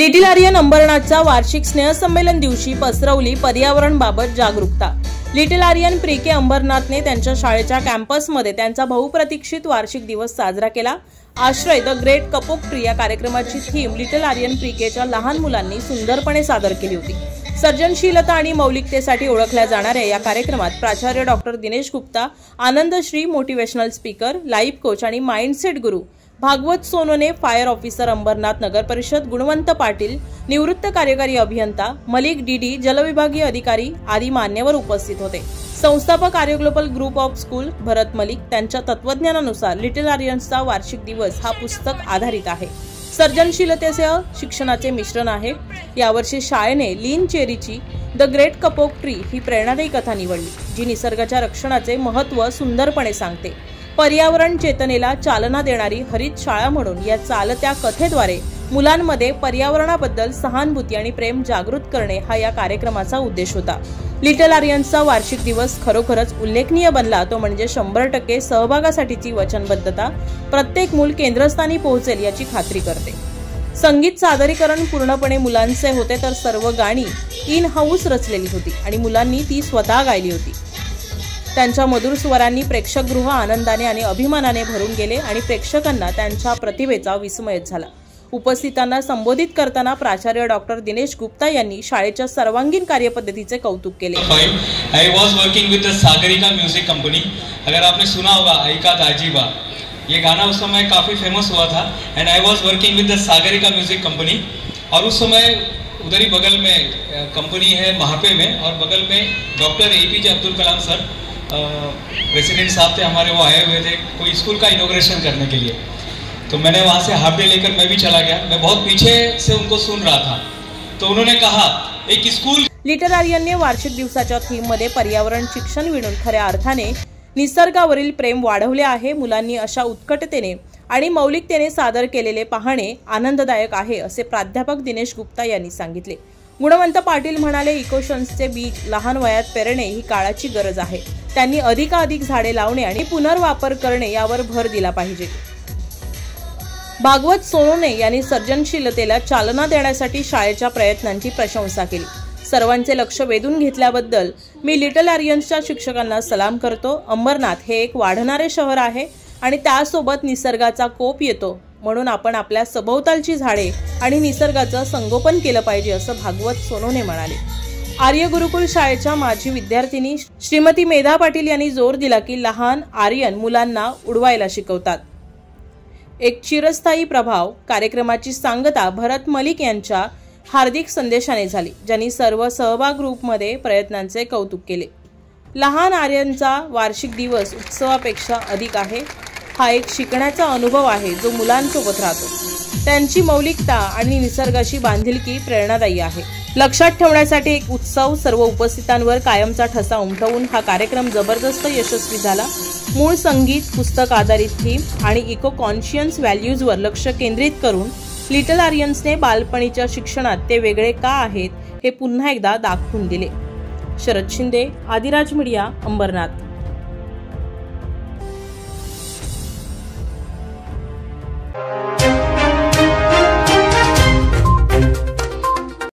Little Aryan अंबरनाथच्या वार्षिक स्नेहसंमेलन दिवशी पसरवली पर्यावरणबाबत जागरूकता। लिटिल आर्यन प्री-के अंबरनाथने त्यांच्या शाळेच्या कॅम्पसमध्ये त्यांचा बहुप्रतीक्षित वार्षिक दिवस साजरा केला। आश्रय द ग्रेट कपोक ट्री या कार्यक्रमाची थीम लिटिल आर्यन प्री-केच्या लहान मुलांनी सुंदरपणे सादर केली होती। सर्जनशीलता आणि मौलिकतेसाठी ओळखल्या जाणाऱ्या या कार्यक्रमात प्राचार्य doctor Dinesh Gupta, Anandshree motivational speaker, life coach आणि mindset guru Bhagwat Sonone, fire officer Ambernath Nagar Parishad Gunwant Patil, निवृत्त कार्यकारी अभियंता मलिक डीडी, जलविभागीय अधिकारी आदी मान्यवर उपस्थित होते। संस्थापक आर्य ग्लोबल ग्रुप ऑफ स्कूल भरत मलिक त्यांच्या तत्वज्ञानानुसार लिटिल आर्यन्सचा वार्षिक दिवस हा पुस्तक आधारित आहे। सर्जनशीलतेसह शिक्षणाचे मिश्रण आहे। यावर्षी शाळेने लीन चेरीची द ग्रेट कपोक ट्री ही प्रेरणादायी कथा निवडली, जी निसर्गाच्या रक्षणाचे महत्त्व सुंदरपणे सांगते। पर्यावरण चेतनेला चालना देणारी हरित शाळा म्हणून या चालत्या कथेद्वारे मुलांमध्ये पर्यावरणाबद्दल सहानुभूती आणि प्रेम जागृत करणे हा या कार्यक्रमाचा उद्देश होता। लिटिल आर्यन्सचा वार्षिक दिवस खरोखरच उल्लेखनीय बनला तो म्हणजे 100% सहभागासाठीची वचनबद्धता। प्रत्येक मूल केंद्रस्थानी पोहोचेल याची खात्री करते। संगीत सादरीकरण पूर्णपणे मुलांचे होते, तर सर्व गाणी इन हाऊस रचलेली होती आणि मुलांनी ती स्वतः गायली होती। त्यांच्या मधुर स्वरांनी प्रेक्षकगृह आनंदाने आणि अभिमानाने भरून गेले आणि प्रेक्षकांना त्यांच्या प्रतिभेचा विस्मय झाला। उपस्थितांना संबोधित करताना प्राचार्य डॉक्टर दिनेश गुप्ता यांनी शाळेच्या सर्वांगीण कार्यपद्धतीचे कौतुक केले। I was working with the Sagarika music company. अगर आपने सुना होगा आइका दाजीबा, ये गाना उस समय काफ़ी फेमस हुआ था। एंड आई वॉज वर्किंग विद द सागरिका म्यूजिक कंपनी। और उस समय उधर ही बगल में कंपनी है महापे में, और बगल में doctor APJ Abdul Kalam sir president साहब थे हमारे, वो आए हुए थे कोई स्कूल का इनॉग्रेशन करने के लिए। तो मैंने वहाँ से हाफ डे लेकर मैं भी चला गया। मैं बहुत पीछे से उनको सुन रहा था। तो उन्होंने कहा एक स्कूल। लिटिल आर्यनने वार्षिक दिवसाच्या थीम मध्ये पर्यावरण शिक्षण विणून खऱ्या अर्थाने निसर्गावरील प्रेम वाढवले आहे। मुलांनी अशा उत्कटतेने आणि मौलिकतेने सादर केलेले पाहणे आनंददायक आहे, असे प्राध्यापक दिनेश गुप्ता यांनी सांगितले। गुणवंत पाटील म्हणाले, इकोशन्सचे बीज लहान वयात पेरणे ही काळाची गरज आहे। त्यांनी अधिकाधिक झाडे लावणे आणि पुनर्वापर करणे यावर भर दिला पाहिजे। भागवत सोनोने यांनी सर्जनशीलतेला चालना देण्यासाठी शाळेच्या प्रयत्नांची प्रशंसा केली। सर्वांचे लक्ष वेधून घेतल्याबद्दल मी लिटिल आर्यन्सच्या शिक्षकांना सलाम करतो। अंबरनाथ हे एक वाढणारे शहर आहे आणि त्यासोबत निसर्गाचा कोप येतो, म्हणून आपण आपल्या सभोवतालची झाडे आणि निसर्गाचं संगोपन केलं पाहिजे, असं भागवत सोनोने म्हणाले। आर्य गुरुकुल शाळेच्या माजी विद्यार्थिनी श्रीमती मेधा पाटील यांनी जोर दिला की लहान आर्यन मुलांना उडवायला शिकवतात। एक चिरस्थायी प्रभाव कार्यक्रमाची सांगता भरत मलिक यांच्या हार्दिक संदेशाने झाली, ज्यांनी सर्व सहभाग ग्रुपमध्ये प्रयत्नांचे कौतुक केले। लहान आर्यनचा वार्षिक दिवस उत्सवापेक्षा अधिक आहे। हा एक शिकण्याचा अनुभव आहे जो मुलांसोबत राहतो। त्यांची मौलिकता आणि निसर्गाशी बांधिलकी प्रेरणादायी आहे। लक्षात ठेवण्यासाठी एक उत्सव सर्व उपस्थितांवर कायमचा ठसा उमटवून हा कार्यक्रम जबरदस्त यशस्वी झाला। मूळ संगीत, पुस्तक आधारित थीम आणि इको कॉन्शियस व्हॅल्यूजवर लक्ष केंद्रित करून लिटिल आर्यन्सने बालपणीच्या शिक्षणात ते वेगळे का आहेत हे पुन्हा एकदा दाखवून दिले। शरद शिंदे, आदिराज मीडिया, अंबरनाथ।